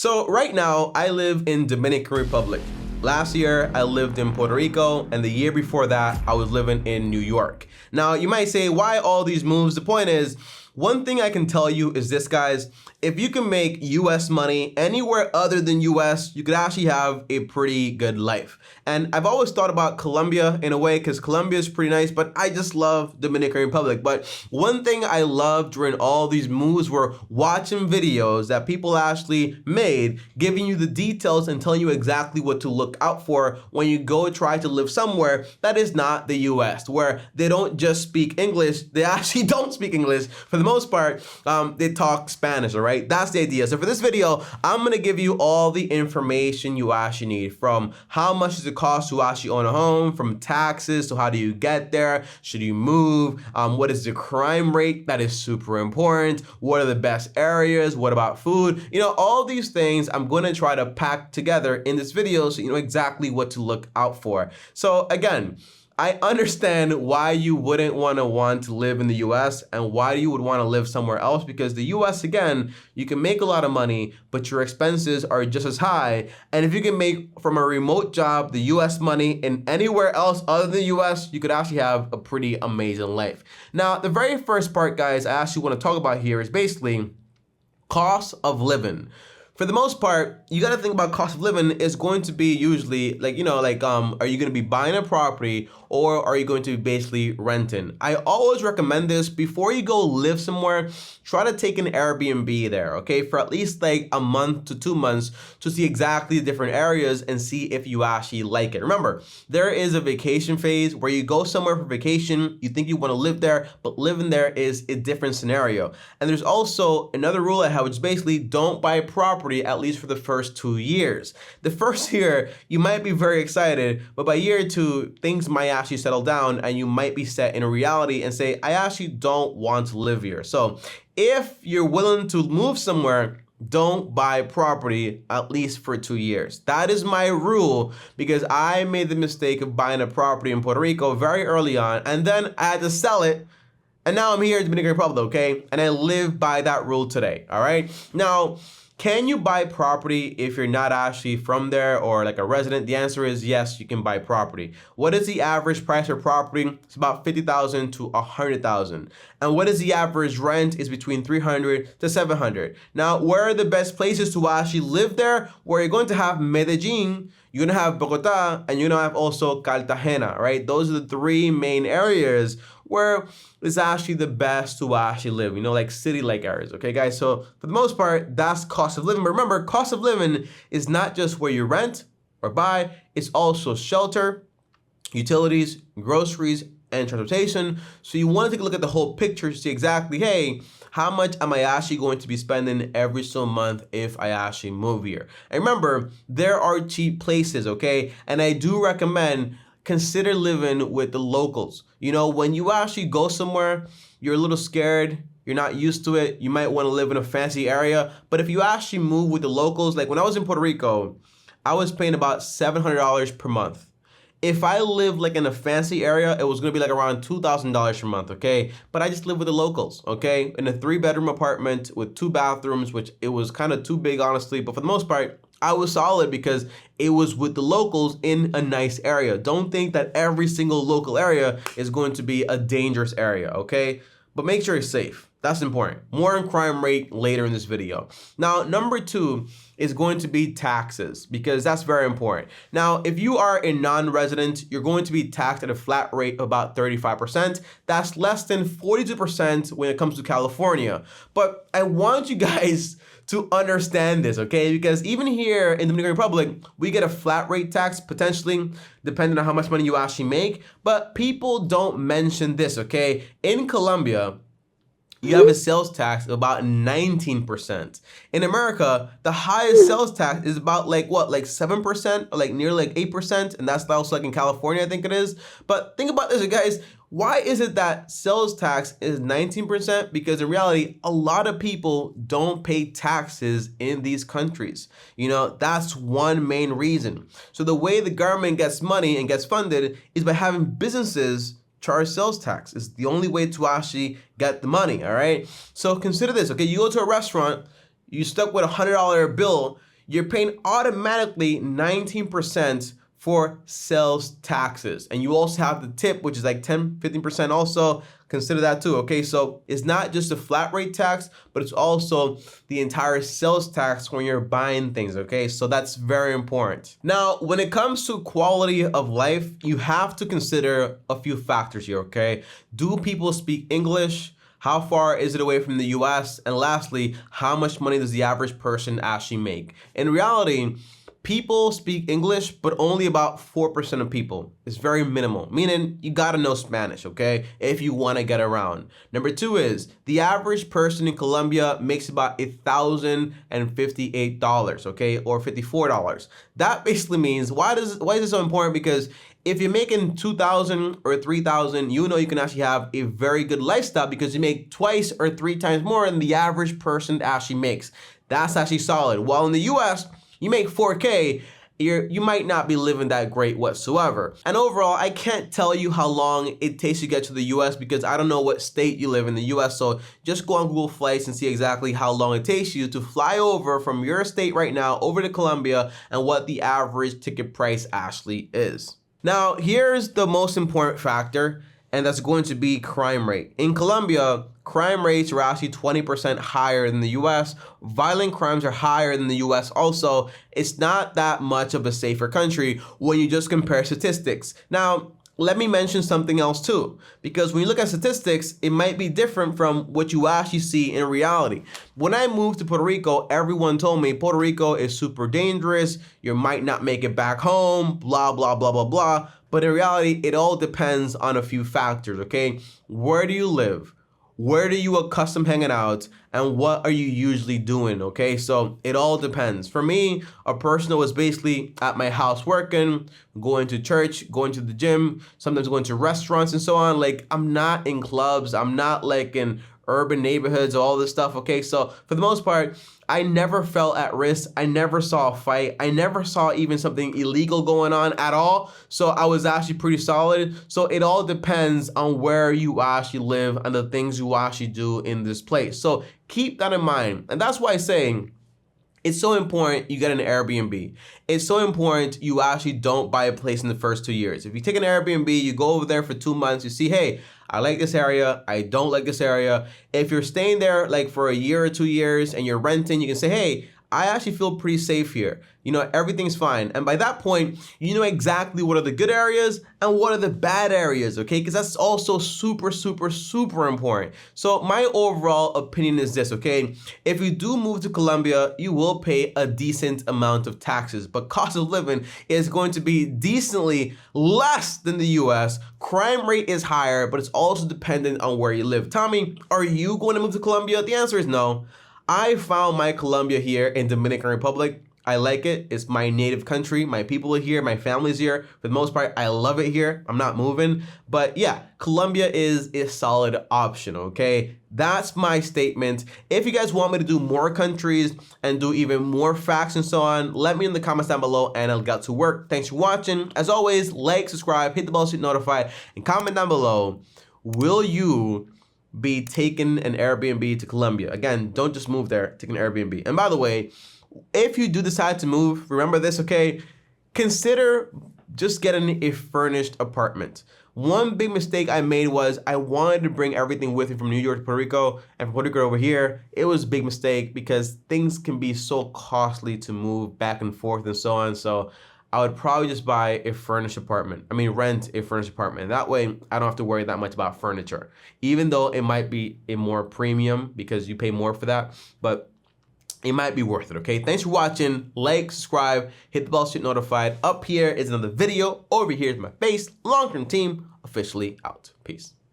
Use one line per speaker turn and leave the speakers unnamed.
So right now, I live in Dominican Republic. Last year, I lived in Puerto Rico, and the year before that, I was living in New York. Now, you might say, why all these moves? The point is, one thing I can tell you is this, guys. If you can make US money anywhere other than US, you could actually have a pretty good life. And I've always thought about Colombia in a way because Colombia is pretty nice, but I just love Dominican Republic. But one thing I loved during all these moves were watching videos that people actually made, giving you the details and telling you exactly what to look out for when you go try to live somewhere that is not the US, where they don't just speak English, they actually don't speak English. For the most part, they talk Spanish, all right? That's the idea. So for this video, I'm gonna give you all the information you actually need, from how much does it cost to actually own a home, from taxes to how do you get there, should you move, what is the crime rate, that is super important, what are the best areas, what about food, all these things I'm gonna try to pack together in this video so you know exactly what to look out for. So again, I understand why you wouldn't want to live in the US and why you would want to live somewhere else, because the US, again, you can make a lot of money, but your expenses are just as high. And if you can make from a remote job the US money in anywhere else other than the US, you could actually have a pretty amazing life. Now, the very first part, guys, I actually want to talk about here is basically cost of living. For the most part, you got to think about cost of living is going to be usually are you going to be buying a property or are you going to be basically renting? I always recommend this before you go live somewhere. Try to take an Airbnb there, okay, for at least like a month to 2 months to see exactly the different areas and see if you actually like it. Remember, there is a vacation phase where you go somewhere for vacation, you think you want to live there, but living there is a different scenario. And there's also another rule I have, which is basically don't buy property at least for the first 2 years. The first year, you might be very excited, but by year 2, things might actually settle down and you might be set in a reality and say, I actually don't want to live here. So if you're willing to move somewhere, don't buy property at least for 2 years. That is my rule, because I made the mistake of buying a property in Puerto Rico very early on, and then I had to sell it. And now I'm here in Dominican Republic, okay? And I live by that rule today, all right? Now, can you buy property if you're not actually from there or like a resident? The answer is yes, you can buy property. What is the average price of property? It's about $50,000 to $100,000. And what is the average rent? Is between $300 to $700. Now, where are the best places to actually live there? Where you're going to have Medellin, you're gonna have Bogota, and you're gonna have also Cartagena, right? Those are the 3 main areas where it's actually the best to actually live, like city-like areas, okay, guys? So for the most part, that's cost of living. But remember, cost of living is not just where you rent or buy, it's also shelter, utilities, groceries, and transportation. So you want to take a look at the whole picture to see exactly, hey, how much am I actually going to be spending every single month if I actually move here? And remember, there are cheap places, okay? And I do recommend consider living with the locals. When you actually go somewhere, you're a little scared, you're not used to it, you might want to live in a fancy area. But if you actually move with the locals, like when I was in Puerto Rico, I was paying about $700 per month. If I lived like in a fancy area, it was gonna be like around $2,000 per month, okay? But I just live with the locals, okay? In a 3-bedroom apartment with 2 bathrooms, which it was kind of too big, honestly. But for the most part, I was solid because it was with the locals in a nice area. Don't think that every single local area is going to be a dangerous area, okay? But make sure it's safe. That's important. More on crime rate later in this video. Now, number 2 is going to be taxes, because that's very important. Now, if you are a non-resident, you're going to be taxed at a flat rate of about 35%. That's less than 42% when it comes to California. But I want you guys to understand this, okay? Because even here in the Dominican Republic, we get a flat rate tax potentially, depending on how much money you actually make. But people don't mention this, okay? In Colombia, you have a sales tax of about 19%. In America, the highest sales tax is about like 7%, or like near like 8%, and that's also like in California, I think it is. But think about this, guys. Why is it that sales tax is 19%? Because in reality, a lot of people don't pay taxes in these countries. That's one main reason. So the way the government gets money and gets funded is by having businesses charge sales tax. It's the only way to actually get the money, all right? So consider this, okay? You go to a restaurant, you stuck with $100 bill, you're paying automatically 19% for sales taxes. And you also have the tip, which is like 10-15% also. Consider that too, okay? So it's not just a flat rate tax, but it's also the entire sales tax when you're buying things, okay? So that's very important. Now, when it comes to quality of life, you have to consider a few factors here, okay? Do people speak English? How far is it away from the US? And lastly, how much money does the average person actually make? In reality, people speak English, but only about 4% of people. It's very minimal, meaning you gotta know Spanish, okay, if you wanna get around. Number two is, the average person in Colombia makes about $1,058, okay, or $54. That basically means, why is this so important? Because if you're making 2,000 or 3,000, you know you can actually have a very good lifestyle because you make twice or 3 times more than the average person actually makes. That's actually solid. While in the US, you make 4K, you might not be living that great whatsoever. And overall, I can't tell you how long it takes to get to the US because I don't know what state you live in the US. So just go on Google Flights and see exactly how long it takes you to fly over from your state right now over to Colombia and what the average ticket price actually is. Now, here's the most important factor, and that's going to be crime rate. In Colombia, crime rates are actually 20% higher than the US. Violent crimes are higher than the US also. It's not that much of a safer country when you just compare statistics. Now, let me mention something else too, because when you look at statistics, it might be different from what you actually see in reality. When I moved to Puerto Rico, everyone told me Puerto Rico is super dangerous, you might not make it back home, blah, blah, blah, blah, blah. But in reality, it all depends on a few factors, okay? Where do you live? Where do you accustom hanging out? And what are you usually doing, okay? So it all depends. For me, a person was basically at my house working, going to church, going to the gym, sometimes going to restaurants and so on. Like, I'm not in clubs. I'm not like in urban neighborhoods, all this stuff, okay? So for the most part, I never felt at risk. I never saw a fight. I never saw even something illegal going on at all. So I was actually pretty solid. So it all depends on where you actually live and the things you actually do in this place. So keep that in mind. And that's why I'm saying it's so important you get an Airbnb. It's so important you actually don't buy a place in the first 2 years. If you take an Airbnb, you go over there for 2 months, you see, hey, I like this area, I don't like this area. If you're staying there like for a year or 2 years and you're renting, you can say, hey, I actually feel pretty safe here. You know, everything's fine. And by that point, you know exactly what are the good areas and what are the bad areas, okay? Because that's also super, super, super important. So my overall opinion is this, okay? If you do move to Colombia, you will pay a decent amount of taxes, but cost of living is going to be decently less than the US. Crime rate is higher, but it's also dependent on where you live. Tommy, are you going to move to Colombia? The answer is no. I found my Colombia here in Dominican Republic. I like it. It's my native country. My people are here. My family's here. For the most part, I love it here. I'm not moving. But yeah, Colombia is a solid option, okay? That's my statement. If you guys want me to do more countries and do even more facts and so on, let me in the comments down below and I'll get to work. Thanks for watching. As always, like, subscribe, hit the bell so you're notified, and comment down below, will you be taking an Airbnb to Colombia? Again, don't just move there, take an Airbnb. And by the way, if you do decide to move, remember this, okay? Consider just getting a furnished apartment. One big mistake I made was I wanted to bring everything with me from New York to Puerto Rico, and from Puerto Rico over here, it was a big mistake because things can be so costly to move back and forth and so on. So I would probably just buy a furnished apartment. I mean, rent a furnished apartment. That way, I don't have to worry that much about furniture. Even though it might be a more premium because you pay more for that, but it might be worth it, okay? Thanks for watching. Like, subscribe, hit the bell so you're notified. Up here is another video. Over here is my face. Long-term team officially out. Peace.